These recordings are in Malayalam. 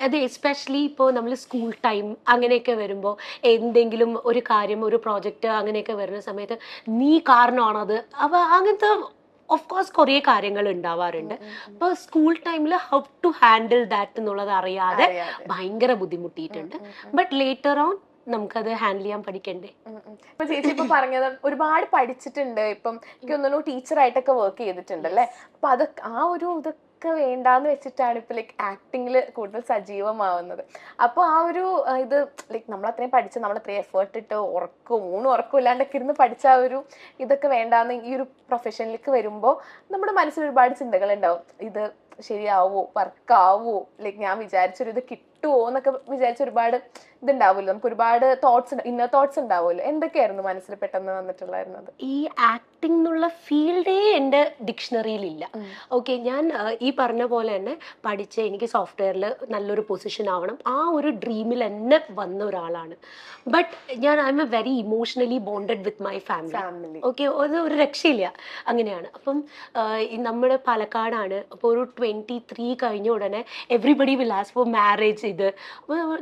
അത് എസ്പെഷ്യലി ഇപ്പോൾ നമ്മൾ സ്കൂൾ ടൈം അങ്ങനെയൊക്കെ വരുമ്പോൾ എന്തെങ്കിലും ഒരു കാര്യം ഒരു പ്രോജക്റ്റ് അങ്ങനെയൊക്കെ വരുന്ന സമയത്ത് നീ കാരണമാണത് അപ്പോൾ അങ്ങനത്തെ ഓഫ് കോഴ്സ് കുറേ കാര്യങ്ങൾ ഉണ്ടാവാറുണ്ട്. അപ്പോൾ സ്കൂൾ ടൈമിൽ ഹൗ ടു ഹാൻഡിൽ ദാറ്റ് എന്നുള്ളത് അറിയാതെ ഭയങ്കര ബുദ്ധിമുട്ടിയിട്ടുണ്ട്. ബട്ട് ലേറ്റർ ഓൺ നമുക്കത് ഹാൻഡിൽ ചെയ്യാൻ പഠിക്കണ്ടേ. ഇപ്പൊ ചേച്ചി ഇപ്പൊ പറഞ്ഞത് ഒരുപാട് പഠിച്ചിട്ടുണ്ട്, ഇപ്പം എനിക്ക് തോന്നുന്നു ടീച്ചറായിട്ടൊക്കെ വർക്ക് ചെയ്തിട്ടുണ്ടല്ലേ. അപ്പൊ അത് ആ ഒരു ഇതൊക്കെ വേണ്ടാന്ന് വെച്ചിട്ടാണ് ഇപ്പൊ ലൈക്ക് ആക്ടിങ്ങിൽ കൂടുതൽ സജീവമാവുന്നത്. അപ്പൊ ആ ഒരു ഇത് ലൈക്ക് നമ്മൾ അത്രയും പഠിച്ച് നമ്മൾ അത്രയും എഫേർട്ട് ഇട്ട് ഉറക്കവും ഇല്ലാണ്ടൊക്കെ ഇരുന്ന് പഠിച്ച ആ ഒരു ഇതൊക്കെ വേണ്ടാന്ന് ഈ ഒരു പ്രൊഫഷനിലേക്ക് വരുമ്പോൾ നമ്മുടെ മനസ്സിൽ ഒരുപാട് ചിന്തകൾ ഉണ്ടാവും. ഇത് ശരിയാവോ, വർക്കാവോ, ലൈക്ക് ഞാൻ വിചാരിച്ചൊരു ഇത് കിട്ടുമോ എന്നൊക്കെ വിചാരിച്ച ഒരുപാട് ഇതുണ്ടാവുമല്ലോ, നമുക്ക് ഒരുപാട് ഇന്നർ തോട്ട്സ് ഉണ്ടാവുമല്ലോ. എന്തൊക്കെയായിരുന്നു മനസ്സിൽ പെട്ടെന്ന് വന്നിട്ടുണ്ടായിരുന്നത്? ഈ ആക്ടിംഗ് എന്നുള്ള ഫീൽഡേ എൻ്റെ ഡിക്ഷണറിയിലില്ല. ഓക്കെ, ഞാൻ ഈ പറഞ്ഞ പോലെ തന്നെ പഠിച്ച് എനിക്ക് സോഫ്റ്റ്വെയറിൽ നല്ലൊരു പൊസിഷൻ ആവണം, ആ ഒരു ഡ്രീമിൽ തന്നെ വന്ന ഒരാളാണ്. ബട്ട് ഞാൻ I M A very emotionally bonded with my family. Okay, ഒരു രക്ഷയില്ല, അങ്ങനെയാണ്. അപ്പം നമ്മുടെ പാലക്കാടാണ്. അപ്പോൾ ഒരു 23 കഴിഞ്ഞ ഉടനെ everybody will ask for marriage. ഇത്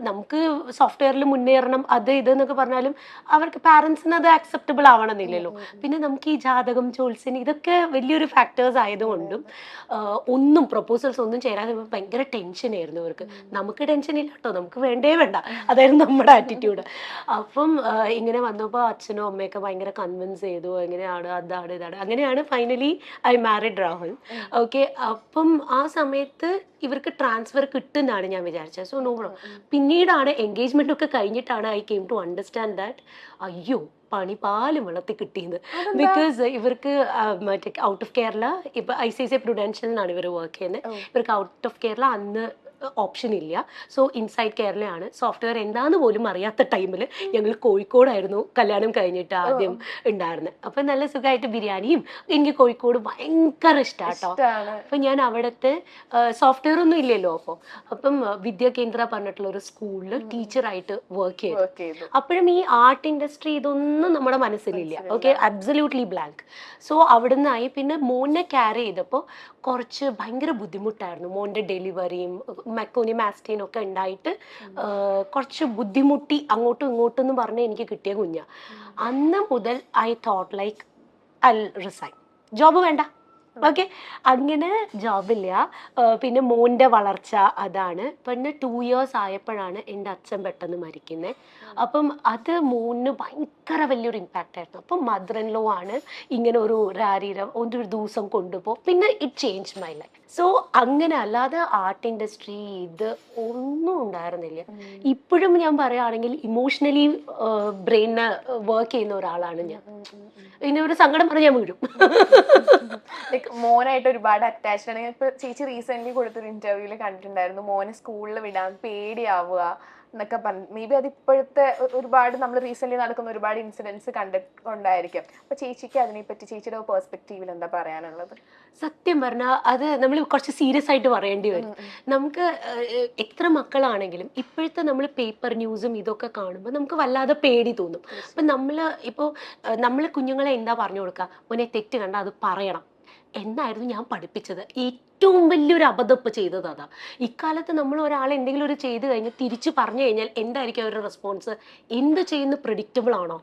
നമുക്ക് സോഫ്റ്റ്വെയറിൽ മുന്നേറണം, അത് ഇതെന്നൊക്കെ പറഞ്ഞാലും അവർക്ക് പാരൻസിന് അത് അക്സെപ്റ്റബിൾ ആവണമെന്നില്ലല്ലോ. പിന്നെ നമുക്ക് ഈ ജാതകം, ജോത്സ്യൻ ഇതൊക്കെ വലിയൊരു ഫാക്ടേഴ്സ് ആയതുകൊണ്ടും ഒന്നും പ്രപ്പോസൽസ് ഒന്നും ചേരാതെ ഭയങ്കര ടെൻഷനായിരുന്നു ഇവർക്ക്. നമുക്ക് ടെൻഷൻ ഇല്ല കേട്ടോ, നമുക്ക് വേണ്ടേ വേണ്ട, അതായിരുന്നു നമ്മുടെ ആറ്റിറ്റ്യൂഡ്. അപ്പം ഇങ്ങനെ വന്നപ്പോൾ അച്ഛനും അമ്മയൊക്കെ ഭയങ്കര കൺവിൻസ് ചെയ്തു, എങ്ങനെയാണ് അതാണ് ഇതാണ്. അങ്ങനെയാണ് finally I married Rahul. Okay, അപ്പം ആ സമയത്ത് ഇവർക്ക് ട്രാൻസ്ഫർ കിട്ടുമെന്നാണ് ഞാൻ വിചാരിച്ചത്. So no problem. പിന്നീടാണ് എൻഗേജ്മെന്റ് ഒക്കെ കഴിഞ്ഞിട്ടാണ് I came to understand that അയ്യോ പണി പാലും വെള്ളത്തിൽ കിട്ടിയെന്ന്. ബിക്കോസ് ഇവർക്ക് മറ്റേ ഔട്ട് ഓഫ് കേരള, ഇപ്പൊ ICICI Prudential ഇവർ വർക്ക് ചെയ്യുന്നത്. ഇവർക്ക് ഔട്ട് ഓഫ് കേരള അന്ന് ഓപ്ഷൻ ഇല്ല. So inside കേരളയാണ്. സോഫ്റ്റ്വെയർ എന്താന്ന് പോലും അറിയാത്ത ടൈമിൽ ഞങ്ങൾ കോഴിക്കോടായിരുന്നു കല്യാണം കഴിഞ്ഞിട്ട് ആദ്യം ഉണ്ടായിരുന്നത്. അപ്പം നല്ല സുഖമായിട്ട് ബിരിയാണിയും എനിക്ക് കോഴിക്കോട് ഭയങ്കര ഇഷ്ടാട്ടോ. അപ്പം ഞാൻ അവിടുത്തെ സോഫ്റ്റ്വെയർ ഒന്നും ഇല്ലല്ലോ. അപ്പം വിദ്യാകേന്ദ്ര പറഞ്ഞിട്ടുള്ള ഒരു സ്കൂളിൽ ടീച്ചറായിട്ട് വർക്ക് ചെയ്തു. അപ്പോഴും ഈ ആർട്ട് ഇൻഡസ്ട്രി ഇതൊന്നും നമ്മുടെ മനസ്സിലില്ല. Okay, absolutely blank. സോ അവിടുന്നായി പിന്നെ മോനെ ക്യാരി ചെയ്തപ്പോൾ കുറച്ച് ഭയങ്കര ബുദ്ധിമുട്ടായിരുന്നു. മോൻ്റെ ഡെലിവറിയും മെക്കോനി മാസ്റ്റീനും ഒക്കെ ഉണ്ടായിട്ട് കുറച്ച് ബുദ്ധിമുട്ടി അങ്ങോട്ടും ഇങ്ങോട്ടും എന്ന് പറഞ്ഞ് എനിക്ക് കിട്ടിയ കുഞ്ഞാ. അന്ന് മുതൽ I thought like I resign, job വേണ്ട. ഓക്കെ, അങ്ങനെ ജോബില്ല. പിന്നെ മോൻ്റെ വളർച്ച അതാണ്. പിന്നെ 2 years ആയപ്പോഴാണ് എൻ്റെ അച്ഛൻ പെട്ടെന്ന് മരിക്കുന്നത്. അപ്പം അത് മോന് ഭയങ്കര വലിയൊരു ഇമ്പാക്റ്റ് ആയിരുന്നു. അപ്പം മദർ ഇൻ ലോ ആണ് ഇങ്ങനെ ഒരു രാരീരം ഒരു ദിവസം കൊണ്ടുപോകും. പിന്നെ it change my life. So അങ്ങനെ, അല്ലാതെ ആർട്ട് ഇൻഡസ്ട്രി ഇത് ഒന്നും ഉണ്ടായിരുന്നില്ല. ഇപ്പോഴും ഞാൻ പറയുകയാണെങ്കിൽ ഇമോഷണലി ബ്രെയിന് വർക്ക് ചെയ്യുന്ന ഒരാളാണ് ഞാൻ. പിന്നെ ഒരു സങ്കടം പറഞ്ഞാൽ ഞാൻ വീഴും. മോനായിട്ട് ഒരുപാട് അറ്റാച്ച്ഡ് ആണ്. ഇപ്പൊ ചേച്ചി റീസെന്റ് കൊടുത്തൊരു ഇന്റർവ്യൂല് കണ്ടിട്ടുണ്ടായിരുന്നു, മോനെ സ്കൂളിൽ വിടാൻ പേടിയാവുക എന്നൊക്കെ പറഞ്ഞു. മേ ബി അത് ഇപ്പോഴത്തെ ഒരുപാട് നമ്മൾ റീസെന്റ് നടക്കുന്ന ഒരുപാട് ഇൻസിഡൻസ് കണ്ടിട്ടുണ്ടായിരിക്കും. അപ്പൊ ചേച്ചിക്ക് അതിനെപ്പറ്റി ചേച്ചിയുടെ പെർസ്പെക്റ്റീവിൽ എന്താ പറയാനുള്ളത്? സത്യം പറഞ്ഞാൽ അത് നമ്മൾ കുറച്ച് സീരിയസ് ആയിട്ട് പറയേണ്ടി വരും. നമുക്ക് എത്ര മക്കളാണെങ്കിലും ഇപ്പോഴത്തെ നമ്മൾ പേപ്പർ ന്യൂസും ഇതൊക്കെ കാണുമ്പോൾ നമുക്ക് വല്ലാതെ പേടി തോന്നും. അപ്പം നമ്മൾ കുഞ്ഞുങ്ങളെ എന്താ പറഞ്ഞു കൊടുക്കുക, മോനെ തെറ്റ് കണ്ട അത് പറയണം എന്നായിരുന്നു ഞാൻ പഠിപ്പിച്ചത്. ഏറ്റവും വലിയൊരു അബദ്ധം ഇപ്പം ചെയ്തത് അതാ. ഇക്കാലത്ത് നമ്മൾ ഒരാൾ എന്തെങ്കിലും ഒരു ചെയ്ത് കഴിഞ്ഞ് തിരിച്ചു പറഞ്ഞു കഴിഞ്ഞാൽ എന്തായിരിക്കും അവരുടെ റെസ്പോൺസ്? എന്ത് ചെയ്യുന്ന പ്രിഡിക്റ്റബിൾ ആണോ?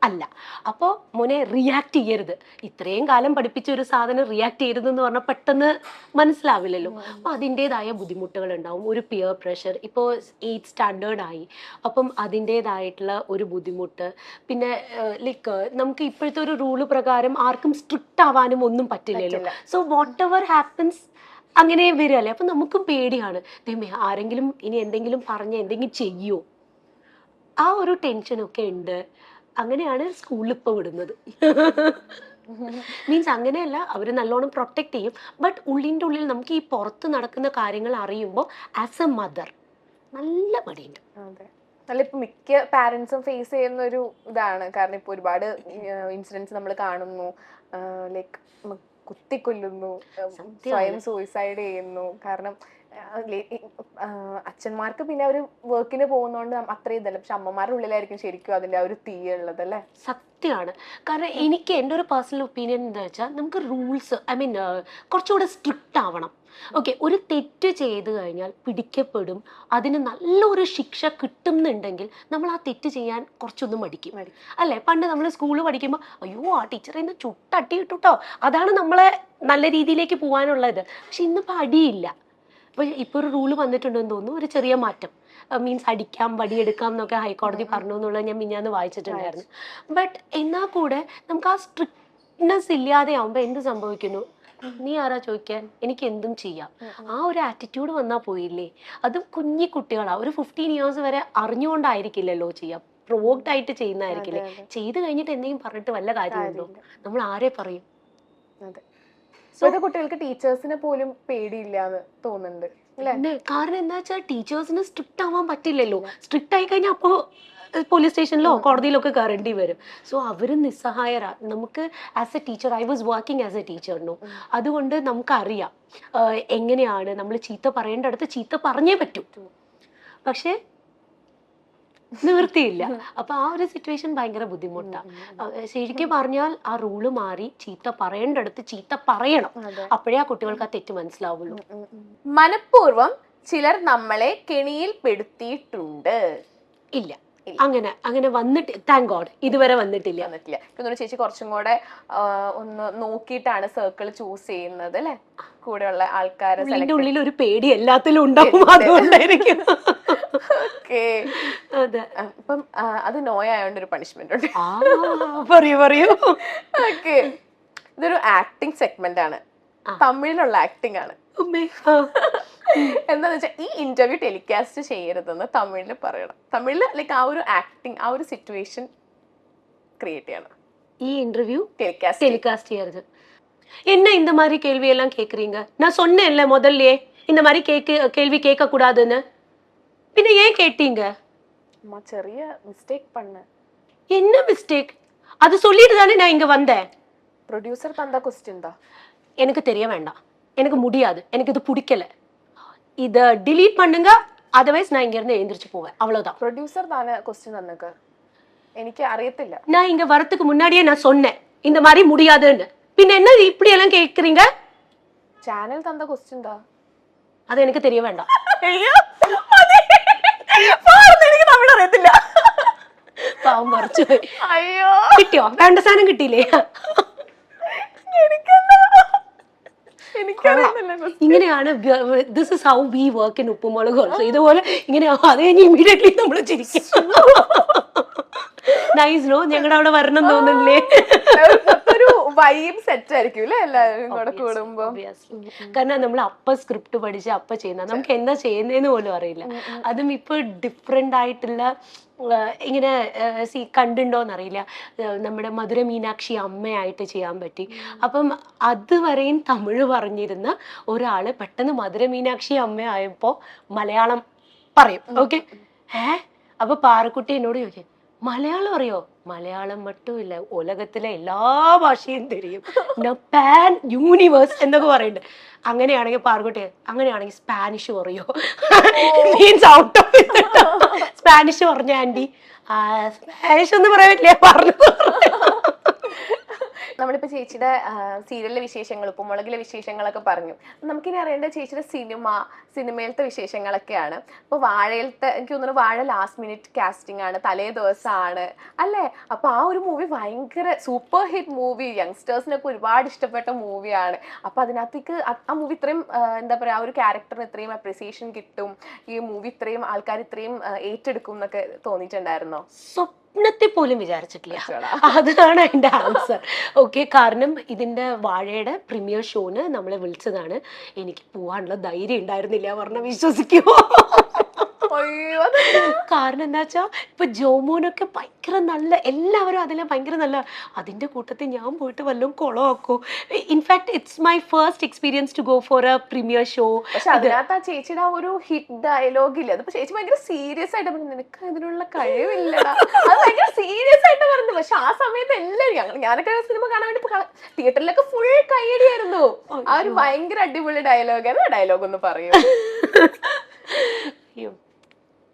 അല്ല. അപ്പോൾ മോനെ റിയാക്ട് ചെയ്യരുത്. ഇത്രയും കാലം പഠിപ്പിച്ച ഒരു സാധനം റിയാക്ട് ചെയ്യരുതെന്ന് പറഞ്ഞാൽ പെട്ടെന്ന് മനസ്സിലാവില്ലല്ലോ. അപ്പോൾ അതിൻ്റെതായ ബുദ്ധിമുട്ടുകൾ ഉണ്ടാവും. ഒരു പിയർ പ്രഷർ, ഇപ്പോൾ 8th സ്റ്റാൻഡേർഡ് ആയി, അപ്പം അതിൻ്റെതായിട്ടുള്ള ഒരു ബുദ്ധിമുട്ട്. പിന്നെ ലൈക്ക് നമുക്ക് ഇപ്പോഴത്തെ ഒരു റൂള് പ്രകാരം ആർക്കും സ്ട്രിക്റ്റ് ആവാനും ഒന്നും പറ്റില്ലല്ലോ. സോ വാട്ട് എവർ ഹാപ്പൻസ് അങ്ങനെ വരികയല്ലേ. അപ്പം നമുക്കും പേടിയാണ്, ദൈവമേ ആരെങ്കിലും ഇനി എന്തെങ്കിലും പറഞ്ഞ് എന്തെങ്കിലും ചെയ്യുമോ, ആ ഒരു ടെൻഷനൊക്കെ ഉണ്ട്. അങ്ങനെയാണ് സ്കൂളിൽ ഇപ്പോൾ വിടുന്നത്. മീൻസ് അങ്ങനെയല്ല, അവർ നല്ലോണം പ്രൊട്ടക്ട് ചെയ്യും. ബട്ട് ഉള്ളിൻ്റെ ഉള്ളിൽ നമുക്ക് ഈ പുറത്ത് നടക്കുന്ന കാര്യങ്ങൾ അറിയുമ്പോൾ ആസ് എ മദർ നല്ല മടിയുണ്ട്. അല്ല, ഇപ്പൊ മിക്ക പാരന്റ്സും ഫേസ് ചെയ്യുന്ന ഒരു ഇതാണ്. കാരണം ഇപ്പൊ ഒരുപാട് ഇൻസിഡൻസ് നമ്മൾ കാണുന്നു, ലൈക്ക് കുത്തിക്കൊല്ലുന്നു, സ്വയം സൂയിസൈഡ് ചെയ്യുന്നു. കാരണം അച്ഛന്മാർക്ക് പിന്നെ അവര് വർക്കിന് പോകുന്നോണ്ട് അത്രയും ഇതല്ല, പക്ഷെ അമ്മമാരുടെ ഉള്ളിലായിരിക്കും ശരിക്കും അതിന്റെ ആ ഒരു തീ ഉള്ളത് അല്ലേ? സത്യമാണ്. കാരണം എനിക്ക് എൻ്റെ ഒരു പേഴ്സണൽ ഒപ്പീനിയൻ എന്താ വെച്ചാൽ നമുക്ക് റൂൾസ് കുറച്ചുകൂടെ സ്ട്രിക്റ്റ് ആവണം. ഓക്കെ, ഒരു തെറ്റ് ചെയ്ത് കഴിഞ്ഞാൽ പിടിക്കപ്പെടും, അതിന് നല്ലൊരു ശിക്ഷ കിട്ടുന്നുണ്ടെങ്കിൽ നമ്മൾ ആ തെറ്റ് ചെയ്യാൻ കുറച്ചൊന്നും മടിക്കും അല്ലേ? പണ്ട് നമ്മൾ സ്കൂളിൽ പഠിക്കുമ്പോൾ അയ്യോ ആ ടീച്ചറെ ഇന്ന് ചുട്ടട്ടി ഇട്ടുട്ടോ, അതാണ് നമ്മളെ നല്ല രീതിയിലേക്ക് പോകാനുള്ളത്. പക്ഷെ ഇന്നിപ്പോൾ അടിയില്ല. ഇപ്പോൾ ഒരു റൂള് വന്നിട്ടുണ്ടെന്ന് തോന്നുന്നു, ഒരു ചെറിയ മാറ്റം. മീൻസ് അടിക്കാം, വടിയെടുക്കാം എന്നൊക്കെ ഹൈക്കോടതി പറഞ്ഞു എന്നുള്ളത് ഞാൻ മിഞ്ഞാന്ന് വായിച്ചിട്ടുണ്ടായിരുന്നു. ബട്ട് എന്നാൽ കൂടെ നമുക്ക് ആ സ്ട്രിക്ട്നെസ് ഇല്ലാതെ ആവുമ്പോൾ എന്ത് സംഭവിക്കുന്നു? നീ ആരാ ചോദിക്കാൻ, എനിക്ക് എന്തും ചെയ്യാം, ആ ഒരു ആറ്റിറ്റ്യൂഡ് വന്നാൽ പോയില്ലേ? അതും കുഞ്ഞി കുട്ടികളാ, ഒരു 15 years വരെ അറിഞ്ഞുകൊണ്ടായിരിക്കില്ലല്ലോ ചെയ്യാം, പ്രൊവോക്ഡ് ആയിട്ട് ചെയ്യുന്നതായിരിക്കില്ലേ. ചെയ്ത് കഴിഞ്ഞിട്ട് എന്തെങ്കിലും പറഞ്ഞിട്ട് വല്ല കാര്യമുണ്ടോ? നമ്മൾ ആരെ പറയും? ഇപ്പോഴത്തെ കുട്ടികൾക്ക് ടീച്ചേഴ്സിനെ പോലും പേടിയില്ലാന്ന് തോന്നുന്നുണ്ട്. കാരണം എന്താ വെച്ചാൽ ടീച്ചേഴ്സിന് സ്ട്രിക്റ്റ് ആവാൻ പറ്റില്ലല്ലോ. സ്ട്രിക്റ്റ് ആയി കഴിഞ്ഞാൽ അപ്പോൾ പോലീസ് സ്റ്റേഷനിലോ കോടതിയിലൊക്കെ കയറേണ്ടി വരും. സോ അവർ നിസ്സഹായരാ. നമുക്ക് as a teacher, I was working as a ടീച്ചറിനോ, അതുകൊണ്ട് നമുക്കറിയാം എങ്ങനെയാണ് നമ്മൾ ചീത്ത പറയേണ്ടടുത്ത് ചീത്ത പറഞ്ഞേ പറ്റൂ. പക്ഷേ നിവൃത്തിയില്ല. അപ്പൊ ആ ഒരു സിറ്റുവേഷൻ ഭയങ്കര ബുദ്ധിമുട്ടാണ്. ശരിക്കും പറഞ്ഞാൽ ആ റൂള് മാറി ചീത്ത പറയേണ്ടടുത്ത് ചീത്ത പറയണം. അപ്പോഴേ ആ കുട്ടികൾക്ക് ആ തെറ്റ് മനസ്സിലാവുള്ളൂ. മനഃപൂർവ്വം ചിലർ നമ്മളെ കെണിയിൽ പെടുത്തിയിട്ടുണ്ട്. ഇല്ല, അങ്ങനെ വന്നിട്ട് താങ്ക് ഗോഡ് ഇതുവരെ വന്നിട്ടില്ല. ചേച്ചി കുറച്ചും കൂടെ ഒന്ന് നോക്കിയിട്ടാണ് സർക്കിൾ ചൂസ് ചെയ്യുന്നത് അല്ലെ? കൂടെയുള്ള ആൾക്കാരെ ഉള്ളിൽ ഒരു പേടി എല്ലാത്തിലും ഉണ്ടാവും, അതുകൊണ്ടായിരിക്കും. അപ്പം അത് നോയായോണ്ട് ഒരു പണിഷ്മെന്റ് ഉണ്ട്. പറയൂ. ഓക്കെ, ഇതൊരു ആക്ടിങ് സെഗ്മെന്റ് ആണ്, തമിഴിലുള്ള ആക്ടിങ് ആണ്. എന്താന്ന് വെച്ചാൽ ഈ ഇന്റർവ്യൂ ടെലികാസ്റ്റ് ചെയ്യരുതെന്ന് തമിഴില് പറയണം. തമിഴില് ലൈക്ക് ആ ഒരു ആക്ടിങ്, ആ ഒരു സിറ്റുവേഷൻ ക്രിയേറ്റ് ചെയ്യണം. ഈ ഇന്റർവ്യൂ டெலிகாஸ்ட் செய்யறது. என்ன இந்த மாதிரி கேள்வி எல்லாம் கேக்குறீங்க? நான் சொன்னேன்ல முதல்லயே இந்த மாதிரி கேள்வி கேட்க கூடாதுன்னு. பின்ன ஏன் கேட்டீங்க? அம்மா ചെറിയ மிஸ்டேக் பண்ண. என்ன மிஸ்டேக்? அது சொல்லிட்டு தானே நான் இங்க வந்தேன். ப்ரொடியூசர் தந்த क्वेश्चन தான். எனக்கு தெரிய வேண்டாம், எனக்கு முடியாது, எனக்கு இது பிடிக்கல, இத delete பண்ணுங்க, otherwise நான் இங்க இருந்து எழுந்திருச்சு போவேன், அவ்வளவுதான். ப்ரொடியூசர் தானே क्वेश्चन தந்தக்கு, எனக்கு അറിയത്തില്ല. நான் இங்க வரதுக்கு முன்னாடியே நான் சொன்னேன் இந்த மாதிரி முடியாதுன்னு. பின்ன என்ன இப்படி எல்லாம் கேக்குறீங்க? சேனல் தந்த क्वेश्चन தான். அது எனக்கு தெரிய வேண்டாம். ஐயோ എനിക്ക് തമിഴ് അറിയത്തില്ല. പാവം പറിച്ചു. അയ്യോ, കിട്ടിയോ? വേണ്ട സാധനം കിട്ടിയില്ലേ? ഇങ്ങനെയാണ് this is how we work in Uppumulaku also. ഇതുപോലെ ഇങ്ങനെ അത് കഴിഞ്ഞ് ഇമ്മീഡിയറ്റ്ലി നമ്മൾ ചിരിക്കും. നൈസ് നോ, ഞങ്ങളുടെ അവിടെ വരണം തോന്നുന്നില്ലേ? ഒരു വൈബ് സെറ്റ് ആയിരിക്കും അല്ലേ എല്ലാവരും കൂടെ കൂടുമ്പോ. കാരണം നമ്മൾ അപ്പ സ്ക്രിപ്റ്റ് പഠിച്ച് അപ്പ ചെയ്യുന്ന, നമുക്ക് എന്താ ചെയ്യുന്നതെന്ന് പോലും അറിയില്ല. അതും ഇപ്പൊ ഡിഫറെന്റ് ആയിട്ടുള്ള ഇങ്ങനെ കണ്ടുണ്ടോന്നറിയില്ല, നമ്മുടെ മധുര മീനാക്ഷി അമ്മയായിട്ട് ചെയ്യാൻ പറ്റി. അപ്പം അതുവരെയും തമിഴ് പറഞ്ഞിരുന്ന ഒരാള് പെട്ടെന്ന് മധുര മീനാക്ഷി അമ്മയായപ്പോ മലയാളം പറയും. ഓക്കെ, അപ്പൊ പാറക്കുട്ടി എന്നോട് ചോദിച്ചു, മലയാളം അറിയോ? മലയാളം മറ്റുമില്ല, ഉലകത്തിലെ എല്ലാ ഭാഷയും தெரியும், പാൻ യൂണിവേഴ്സ് എന്നൊക്കെ പറയുന്നുണ്ട്. അങ്ങനെയാണെങ്കിൽ പാർക്കുട്ടി, അങ്ങനെയാണെങ്കിൽ സ്പാനിഷ് പറയോ? മീൻസ് ഔട്ട് ഓഫ് സ്പാനിഷ് പറഞ്ഞ ആന്റി, സ്പാനിഷ് ഒന്നും പറയാൻ പറ്റില്ല, പറഞ്ഞു. നമ്മളിപ്പോ ചേച്ചിയുടെ സീരിയലിലെ വിശേഷങ്ങൾ, ഉപ്പുമുളകിലെ വിശേഷങ്ങളൊക്കെ പറഞ്ഞു. നമുക്കിനി അറിയേണ്ട ചേച്ചിയുടെ സിനിമയിലത്തെ വിശേഷങ്ങളൊക്കെയാണ്. അപ്പൊ വാഴയിലത്തെ എനിക്ക് തോന്നുന്നു വാഴ ലാസ്റ്റ് മിനിറ്റ് കാസ്റ്റിംഗ് ആണ്, തലേ ദിവസമാണ് അല്ലേ? അപ്പൊ ആ ഒരു മൂവി ഭയങ്കര സൂപ്പർ ഹിറ്റ് മൂവി, യങ്സ്റ്റേഴ്സിനൊക്കെ ഒരുപാട് ഇഷ്ടപ്പെട്ട മൂവിയാണ്. അപ്പൊ അതിനകത്തേക്ക് ആ മൂവി ഇത്രയും എന്താ പറയാ, ആ ഒരു ക്യാരക്ടറിന് ഇത്രയും അപ്രിസിയേഷൻ കിട്ടും, ഈ മൂവി ഇത്രയും ആൾക്കാർ ഇത്രയും ഏറ്റെടുക്കും എന്നൊക്കെ തോന്നിയിട്ടുണ്ടായിരുന്നോ? സ്വപ്നത്തിൽ പോലും വിചാരിച്ചിട്ടില്ല. അതാണ് അതിന്റെ ആൻസർ. ഓക്കെ, കാരണം ഇതിന്റെ വാഴയുടെ പ്രീമിയർ ഷോന് നമ്മളെ വിളിച്ചതാണ്. എനിക്ക് പോവാനുള്ള ധൈര്യം ഉണ്ടായിരുന്നില്ല പറഞ്ഞ, വിശ്വസിക്കുമോ? കാരണം എന്താ വെച്ചാ ഇപ്പൊ ജോമോനൊക്കെ ഭയങ്കര നല്ല, എല്ലാവരും അതിലെ ഭയങ്കര നല്ല, അതിന്റെ കൂട്ടത്തിൽ ഞാൻ പോയിട്ട് വല്ലതും കുളമാക്കോ? In fact it's my first experience to go for a premiere show. പക്ഷെ അതിനകത്ത് ആ ചേച്ചിയുടെ ആ ഒരു ഹിറ്റ് ഡയലോഗ് ഇല്ല, അതിപ്പോ ചേച്ചി ഭയങ്കര സീരിയസ് ആയിട്ട് പറഞ്ഞു, നിനക്ക് അതിനുള്ള കഴിവില്ല, അത് ഭയങ്കര സീരിയസ് ആയിട്ട് പറഞ്ഞു. പക്ഷെ ആ സമയത്ത് എല്ലാവരും, ഞാനൊക്കെ സിനിമ കാണാൻ വേണ്ടി തിയേറ്ററിലൊക്കെ ഫുൾ കൈയടിയായിരുന്നു. ആ ഒരു ഭയങ്കര അടിപൊളി ഡയലോഗ്. ഡയലോഗ് ഒന്ന് പറയൂ. അയ്യോ,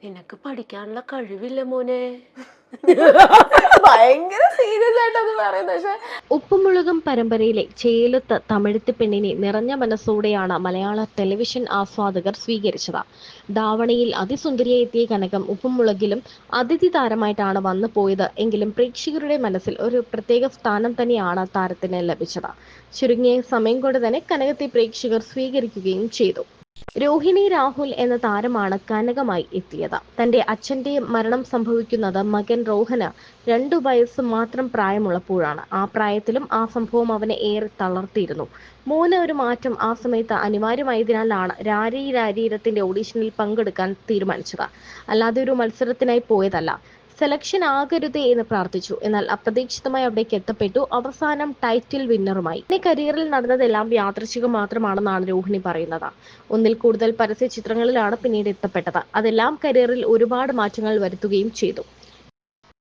നിനക്ക് പഠിക്കാനുള്ള കഴിവില്ല മോനെ. ഭയങ്കര സീരിയസ് ആയിട്ട് അത് പറയുന്നത്. പക്ഷെ ഉപ്പുമുളകും പരമ്പരയിലെ ചേലത്ത് തമിഴത്ത് പെണ്ണിനെ നിറഞ്ഞ മനസ്സോടെയാണ് മലയാള ടെലിവിഷൻ ആസ്വാദകർ സ്വീകരിച്ചത്. ധാവണിയിൽ അതിസുന്ദരിയായി എത്തിയ കനകം ഉപ്പുമുളകിലും അതിഥി താരമായിട്ടാണ് വന്നു പോയത് എങ്കിലും പ്രേക്ഷകരുടെ മനസ്സിൽ ഒരു പ്രത്യേക സ്ഥാനം തന്നെയാണ് താരത്തിന് ലഭിച്ചത്. ചുരുങ്ങിയ സമയം കൊണ്ട് തന്നെ കനകത്തെ പ്രേക്ഷകർ സ്വീകരിക്കുകയും ചെയ്തു. രോഹിണി രാഹുൽ എന്ന താരമാണ് കനകമായി എത്തിയത്. തന്റെ അച്ഛന്റെ മരണം സംഭവിക്കുന്നത് മകൻ റോഹന് 2 വയസ്സ് മാത്രം പ്രായമുള്ളപ്പോഴാണ്. ആ പ്രായത്തിലും ആ സംഭവം അവനെ ഏറെ തളർത്തിയിരുന്നു. മോന് ഒരു മാറ്റം ആ സമയത്ത് അനിവാര്യമായതിനാലാണ് രാരി രാരീരത്തിന്റെ ഓഡീഷനിൽ പങ്കെടുക്കാൻ തീരുമാനിച്ചത്. അല്ലാതെ ഒരു മത്സരത്തിനായി പോയതല്ല. സെലക്ഷൻ ആകരുതേ എന്ന് പ്രാർത്ഥിച്ചു. എന്നാൽ അപ്രതീക്ഷിതമായി അവിടേക്ക് എത്തപ്പെട്ടു. അവസാനം ടൈറ്റിൽ വിന്നറുമായി. പിന്നെ കരിയറിൽ നടന്നതെല്ലാം യാദൃച്ഛികം മാത്രമാണെന്നാണ് രോഹിണി പറയുന്നത്. ഒന്നിൽ കൂടുതൽ പരസ്യ ചിത്രങ്ങളിലാണ് പിന്നീട് എത്തപ്പെട്ടത്. അതെല്ലാം കരിയറിൽ ഒരുപാട് മാറ്റങ്ങൾ വരുത്തുകയും ചെയ്തു.